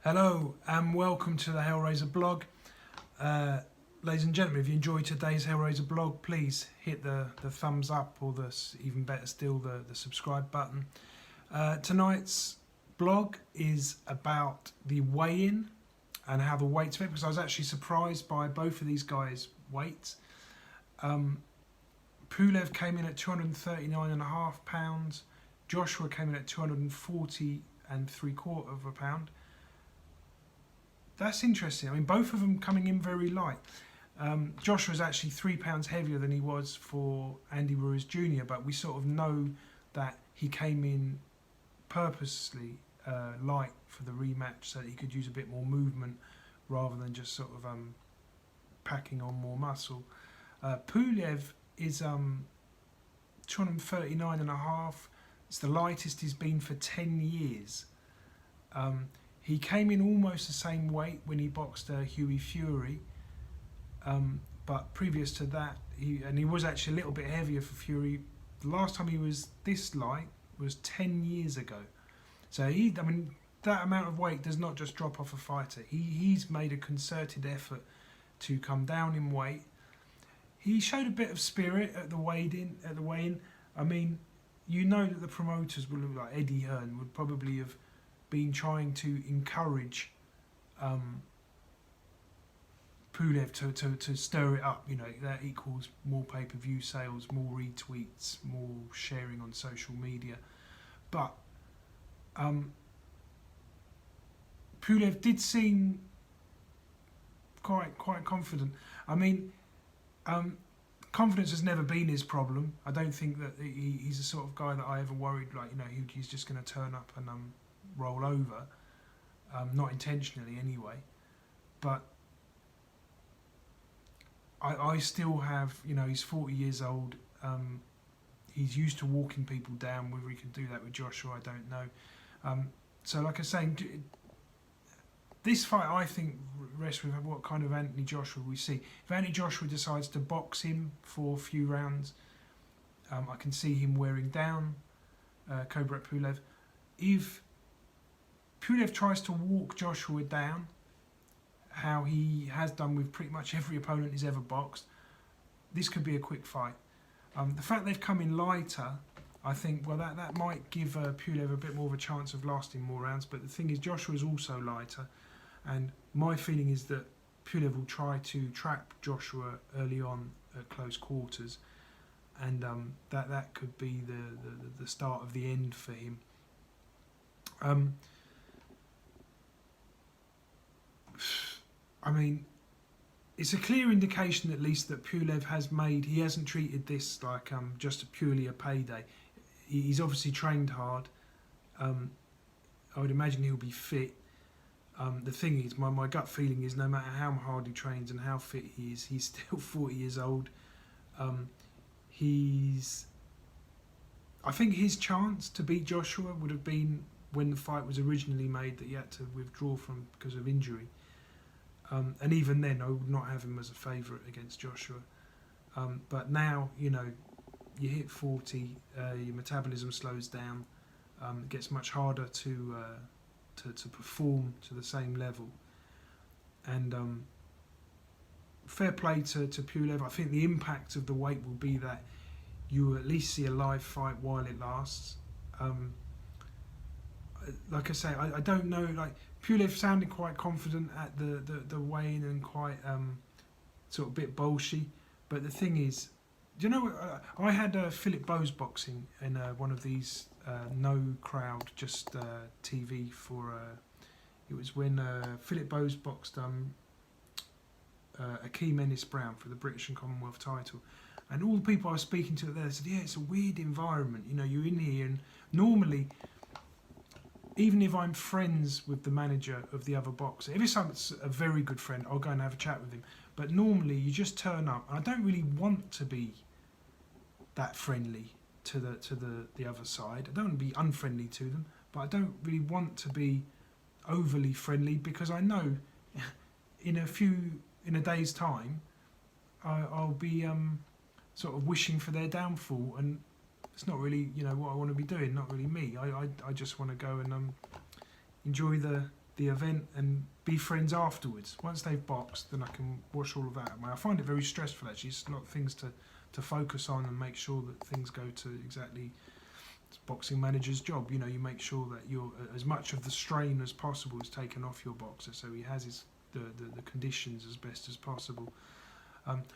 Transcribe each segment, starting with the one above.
Hello and welcome to the Hellraiser blog. Ladies and gentlemen, if you enjoyed today's Hellraiser blog, please hit the thumbs up or even better still the subscribe button. Tonight's blog is about the weigh-in and how the weights fit, because I was actually surprised by both of these guys' weights. Pulev came in at 239.5 pounds. Joshua came in at 240 3/4 pounds. That's interesting. I mean, both of them coming in very light. Joshua's actually 3 pounds heavier than he was for Andy Ruiz Jr., but we sort of know that he came in purposely light for the rematch so that he could use a bit more movement rather than just sort of packing on more muscle. Pulev is 239.5. It's the lightest he's been for 10 years. He came in almost the same weight when he boxed Hughie Fury, but previous to that, he was actually a little bit heavier for Fury. The last time he was this light was 10 years ago. So I mean, that amount of weight does not just drop off a fighter. He's made a concerted effort to come down in weight. He showed a bit of spirit at the weigh-in. I mean, you know that the promoters would look like Eddie Hearn would probably have been trying to encourage Pulev to stir it up. You know, that equals more pay-per-view sales, more retweets, more sharing on social media. But Pulev did seem quite confident. I mean, confidence has never been his problem. I don't think that he's the sort of guy that I ever worried, like, you know, he's just going to turn up and roll over, not intentionally anyway. But I still have, you know, he's 40 years old. He's used to walking people down. Whether he can do that with Joshua, I don't know. So like I was saying, this fight, I think, rests with what kind of Anthony Joshua we see. If Anthony Joshua decides to box him for a few rounds, I can see him wearing down Kubrat Pulev. If Pulev tries to walk Joshua down, how he has done with pretty much every opponent he's ever boxed, this could be a quick fight. The fact they've come in lighter, I think, well, that might give Pulev a bit more of a chance of lasting more rounds. But the thing is, Joshua is also lighter, and my feeling is that Pulev will try to trap Joshua early on at close quarters, and that could be the start of the end for him. I mean, it's a clear indication, at least, that Pulev he hasn't treated this like just purely a payday. He's obviously trained hard. I would imagine he'll be fit. The thing is, my gut feeling is, no matter how hard he trains and how fit he is, he's still 40 years old. I think his chance to beat Joshua would have been when the fight was originally made, that he had to withdraw from because of injury. And even then, I would not have him as a favourite against Joshua. But now, you know, you hit 40, your metabolism slows down. It gets much harder to perform to the same level. And fair play to Pulev. I think the impact of the weight will be that you will at least see a live fight while it lasts. Like I say, I don't know. Like, Pulev sounded quite confident at the weigh-in and quite sort of a bit bolshy. But the thing is, do you know what? I had Philip Bowes boxing in one of these no crowd, just TV for. It was when Philip Bowes boxed Akeem Ennis-Brown for the British and Commonwealth title, and all the people I was speaking to there said, "Yeah, it's a weird environment. You know, you're in here, and normally, even if I'm friends with the manager of the other boxer, if it's a very good friend, I'll go and have a chat with him. But normally, you just turn up, and I don't really want to be that friendly to the other side. I don't want to be unfriendly to them, but I don't really want to be overly friendly, because I know in a day's time, I'll be sort of wishing for their downfall, and it's not really, you know, what I want to be doing. Not really me. I just want to go and enjoy the the event and be friends afterwards. Once they've boxed, then I can wash all of that away. I find it very stressful actually. It's a lot of things to focus on and make sure that things go to exactly. It's boxing manager's job. You know, you make sure that you're as much of the strain as possible is taken off your boxer, so he has the conditions as best as possible.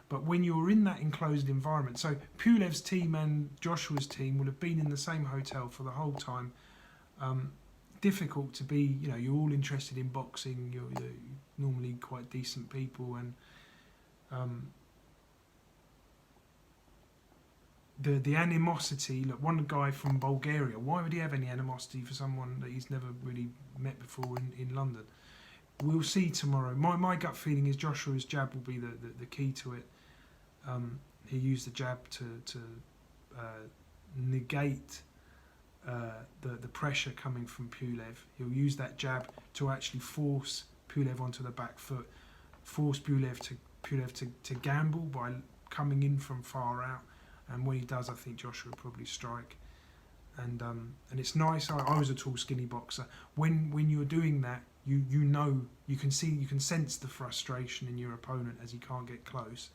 But when you're in that enclosed environment, so Pulev's team and Joshua's team will have been in the same hotel for the whole time. Difficult to be, you know, you're all interested in boxing, you're normally quite decent people, and the animosity, look, one guy from Bulgaria, why would he have any animosity for someone that he's never really met before in London? We'll see tomorrow. My gut feeling is Joshua's jab will be the key to it. He used the jab to negate the pressure coming from Pulev. He'll use that jab to actually force Pulev onto the back foot, force Pulev to gamble by coming in from far out. And when he does, I think Joshua will probably strike. And it's nice. I was a tall, skinny boxer. When you're doing that, you know, you can sense the frustration in your opponent as he can't get close,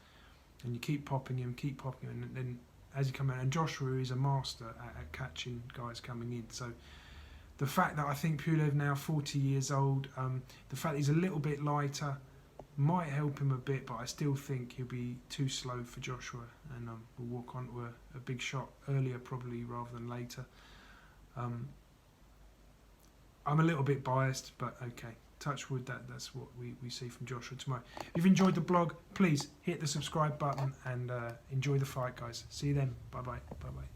and you keep popping him, and then as you come out, and Joshua is a master at catching guys coming in. So the fact that I think Pulev now 40 years old, the fact he's a little bit lighter might help him a bit, but I still think he'll be too slow for Joshua, and we'll walk on to a big shot earlier probably rather than later. I'm a little bit biased, but okay, touch wood, that's what we see from Joshua tomorrow. If you've enjoyed the blog, please hit the subscribe button and enjoy the fight, guys. See you then. Bye-bye. Bye-bye.